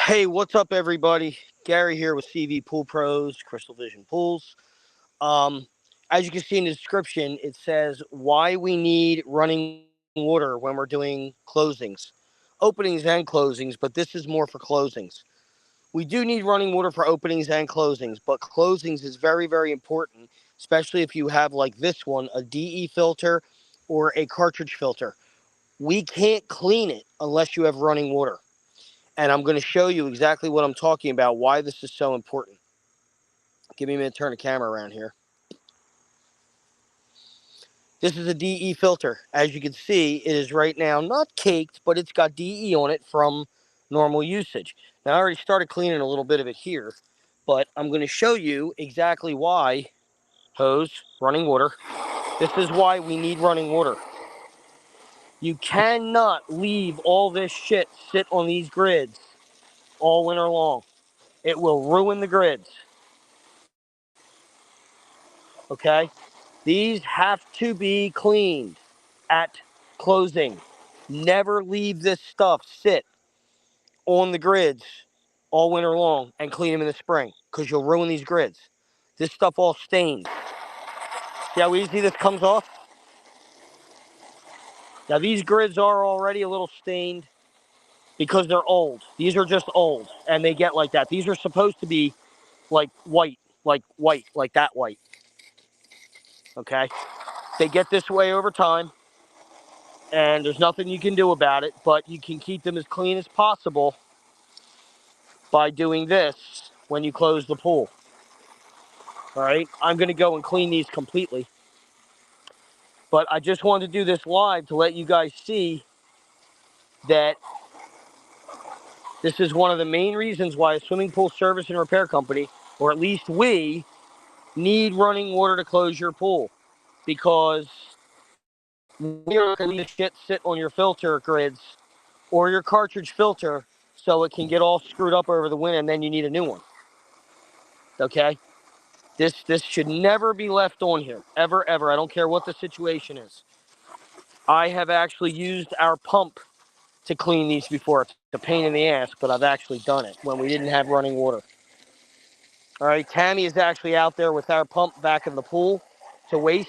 Hey, what's up, everybody? Gary here with Cvpoolpros, Crystal Vision Pools. Um, as you can see in the description, it says why we need running water when we're doing closings, openings and closings, but this is more for closings. We do need running water for openings and closings, but closings is very, very important, especially if you have, like this one, a DE filter or a cartridge filter. We can't clean it unless you have running water. And I'm going to show you exactly what I'm talking about, why this is so important. Give me a minute to turn the camera around here. This is a DE filter. As you can see, it is right now not caked, but it's got DE on it from normal usage. Now, I already started cleaning a little bit of it here, but I'm going to show you exactly why. Hose, running water. This is why we need running water. You cannot leave all this shit sit on these grids all winter long. It will ruin the grids. Okay? These have to be cleaned at closing. Never leave this stuff sit on the grids all winter long and clean them in the spring because you'll ruin these grids. This stuff all stains. See how easy this comes off? Now these grids are already a little stained because they're old. These are just old and they get like that. These are supposed to be like white, like that white. Okay? They get this way over time. And there's nothing you can do about it, but you can keep them as clean as possible by doing this when you close the pool. All right, I'm going to go and clean these completely, but I just wanted to do this live to let you guys see that this is one of the main reasons why a swimming pool service and repair company, or at least we, need running water to close your pool, because we are not going to leave shit sit on your filter grids or your cartridge filter so it can get all screwed up over the winter and then you need a new one. Okay? This should never be left on here. Ever, ever. I don't care what the situation is. I have actually used our pump to clean these before. It's a pain in the ass, but I've actually done it when we didn't have running water. All right, Tammy is actually out there with our pump back in the pool to waste,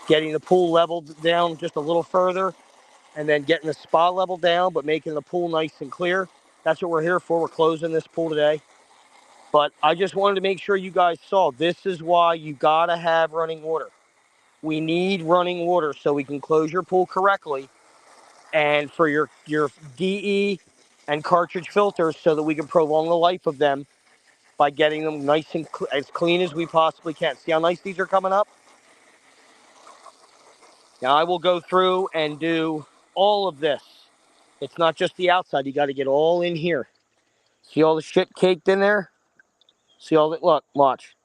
getting the pool leveled down just a little further, and then getting the spa level down, but making the pool nice and clear. That's what we're here for. We're closing this pool today. But I just wanted to make sure you guys saw this is why you gotta have running water. We need running water so we can close your pool correctly, and for your DE and cartridge filters so that we can prolong the life of them by getting them nice and as clean as we possibly can. See how nice these are coming up? Now I will go through and do all of this. It's not just the outside. You got to get all in here. See all the shit caked in there? See all that? Look, watch.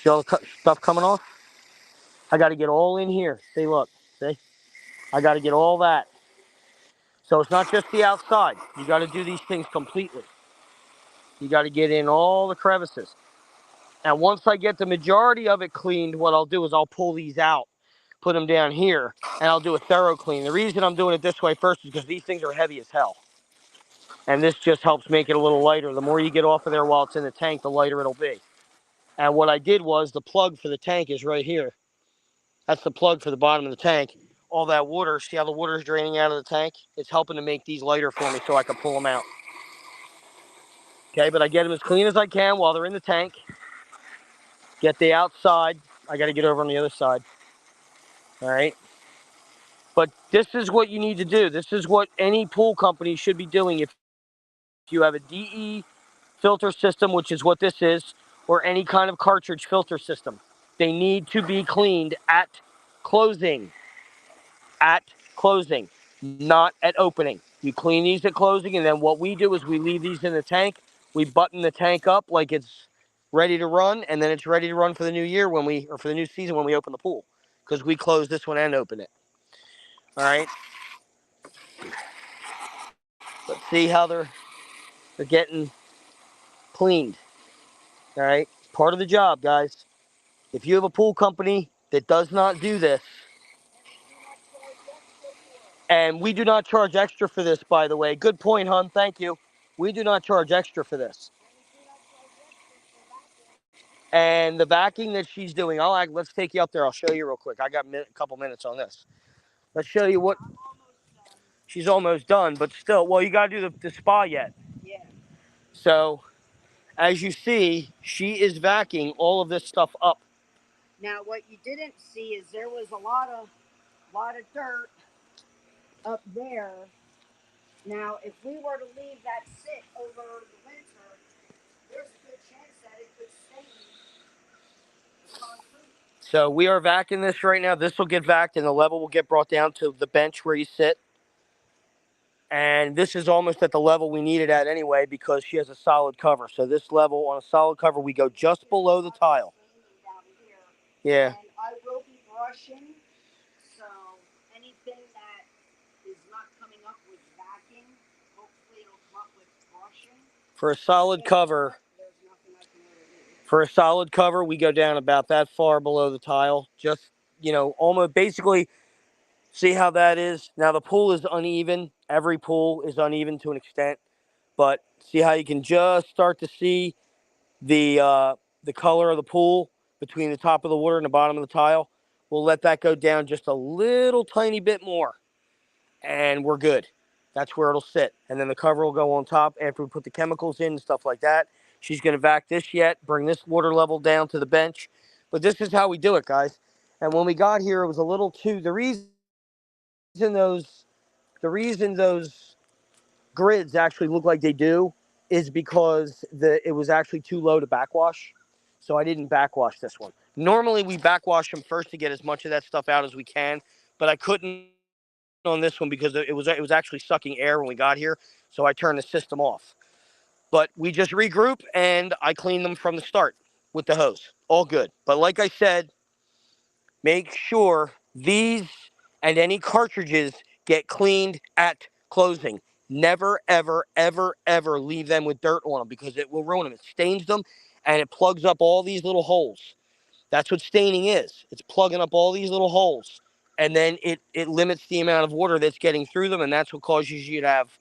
See all the stuff coming off? I got to get all in here. See, look. See? I got to get all that. So it's not just the outside. You got to do these things completely. You got to get in all the crevices. And once I get the majority of it cleaned, what I'll do is I'll pull these out, put them down here, and I'll do a thorough clean. The reason I'm doing it this way first is because these things are heavy as hell. And this just helps make it a little lighter. The more you get off of there while it's in the tank, the lighter it'll be. And what I did was the plug for the tank is right here. That's the plug for the bottom of the tank. All that water, see how the water is draining out of the tank? It's helping to make these lighter for me so I can pull them out. Okay, but I get them as clean as I can while they're in the tank. Get the outside. I got to get over on the other side. All right. But this is what you need to do. This is what any pool company should be doing. If you have a DE filter system, which is what this is, or any kind of cartridge filter system, they need to be cleaned at closing. At closing, not at opening. You clean these at closing, and then what we do is we leave these in the tank. We button the tank up like it's ready to run, and then it's ready to run for the new year or for the new season when we open the pool, because we close this one and open it. All right. Let's see how they're getting cleaned. All right. Part of the job, guys. If you have a pool company that does not do this, And we do not charge extra for this, by the way. Good point, hon. Thank you. We do not charge extra for this. And the vacuuming that she's doing, let's take you up there. I'll show you real quick. I got a couple minutes on this. Let's show you what she's almost done, but still, well, you got to do the spa yet. Yeah. So, as you see, she is vacuuming all of this stuff up. Now, what you didn't see is there was a lot of dirt up there. Now, if we were to leave that sit over the winter, there's a good chance that it could stain the concrete. So we are vacuuming this right now. This will get vacuumed and the level will get brought down to the bench where you sit. And this is almost at the level we need it at anyway because she has a solid cover. So this level on a solid cover, we go just below the tile. Yeah. And I will be brushing, so anything that is not coming up with vacuum, hopefully it'll come up with brushing. For a solid cover, There's nothing I can really do. we go down about that far below the tile. Just, almost basically, see how that is? Now the pool is uneven. Every pool is uneven to an extent. But see how you can just start to see the color of the pool between the top of the water and the bottom of the tile. We'll let that go down just a little tiny bit more. And we're good. That's where it'll sit. And then the cover will go on top after we put the chemicals in and stuff like that. She's going to vac this yet, bring this water level down to the bench. But this is how we do it, guys. And when we got here, it was a little too... The reason those grids actually look like they do is because it was actually too low to backwash. So I didn't backwash this one. Normally we backwash them first to get as much of that stuff out as we can, but I couldn't on this one because it was actually sucking air when we got here. So I turned the system off. But we just regroup and I clean them from the start with the hose. All good. But like I said, make sure these and any cartridges get cleaned at closing. Never, ever, ever, ever leave them with dirt on them because it will ruin them. It stains them and it plugs up all these little holes. That's what staining is. It's plugging up all these little holes. And then it limits the amount of water that's getting through them, and that's what causes you to have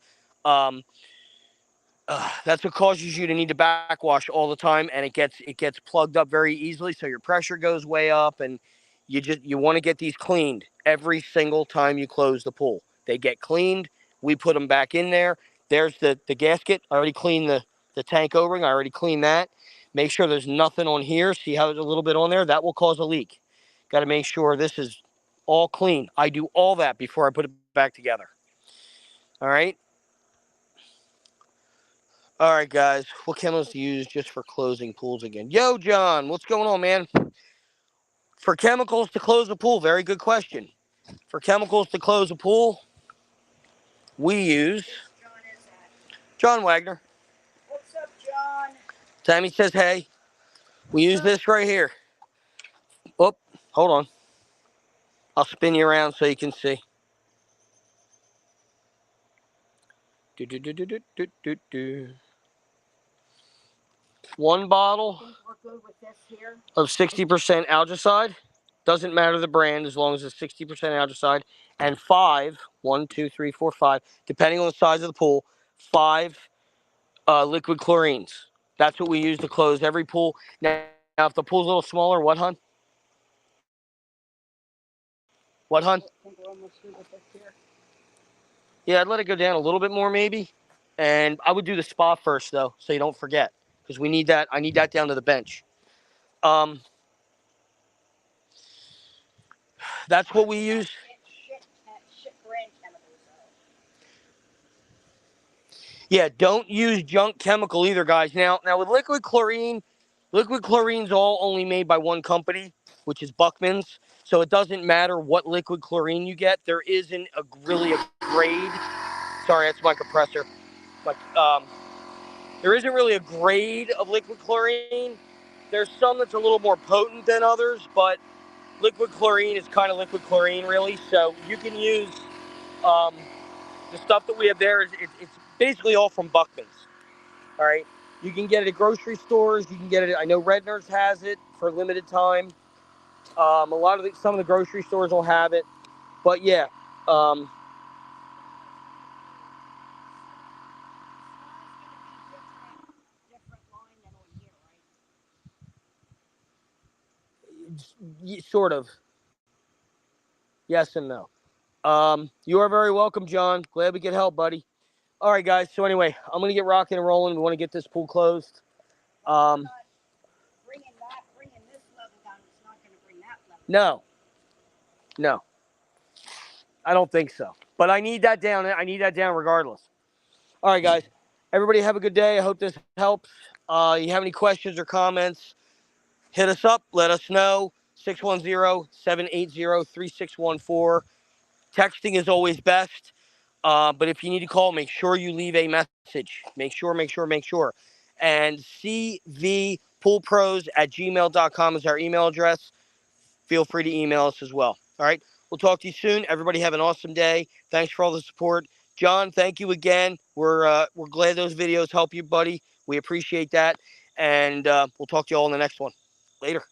need to backwash all the time, and it gets plugged up very easily, so your pressure goes way up, and you want to get these cleaned every single time you close the pool. They get cleaned. We put them back in there. There's the gasket. I already cleaned the tank O-ring. I already cleaned that. Make sure there's nothing on here. See how there's a little bit on there? That will cause a leak. Got to make sure this is all clean. I do all that before I put it back together. All right? All right, guys. What chemicals to use just for closing pools again? Yo, John, what's going on, man? For chemicals to close a pool, very good question. For chemicals to close a pool, we use John Wagner. What's up, John? Tammy says, hey. We use this right here. Oh, hold on. I'll spin you around so you can see. One bottle of 60% algicide. Doesn't matter the brand as long as it's 60% algicide. And 5, 1, 2, 3, 4, 5, depending on the size of the pool, 5 liquid chlorines. That's what we use to close every pool. Now, if the pool's a little smaller, what, hon? What, hon? Yeah, I'd let it go down a little bit more, maybe. And I would do the spa first, though, so you don't forget. Because we need that. I need that down to the bench. That's what we use. Yeah, don't use junk chemical either, guys. Now with liquid chlorine's all only made by one company, which is Buckman's. So it doesn't matter what liquid chlorine you get. There isn't really a grade. Sorry, that's my compressor. But there isn't really a grade of liquid chlorine. There's some that's a little more potent than others, but liquid chlorine is kind of liquid chlorine, really. So you can use the stuff that we have there. It's basically all from Buckman's. All right. You can get it at grocery stores. You can get it. I know Redner's has it for a limited time. Some of the grocery stores will have it. But yeah, Sort of. Yes and no. You are very welcome, John. Glad we could help, buddy. All right, guys. So anyway, I'm gonna get rocking and rolling. We want to get this pool closed. Um, Bringing this level down is not going to bring that level. no, no, I don't think so. But I need that down. I need that down regardless. All right, guys. Everybody have a good day. I hope this helps. You have any questions or comments, hit us up. Let us know. 610-780-3614. Texting is always best. But if you need to call, make sure you leave a message. Make sure. And cvpoolpros@gmail.com is our email address. Feel free to email us as well. All right. We'll talk to you soon. Everybody have an awesome day. Thanks for all the support. John, thank you again. We're glad those videos help you, buddy. We appreciate that. And we'll talk to you all in the next one. Later.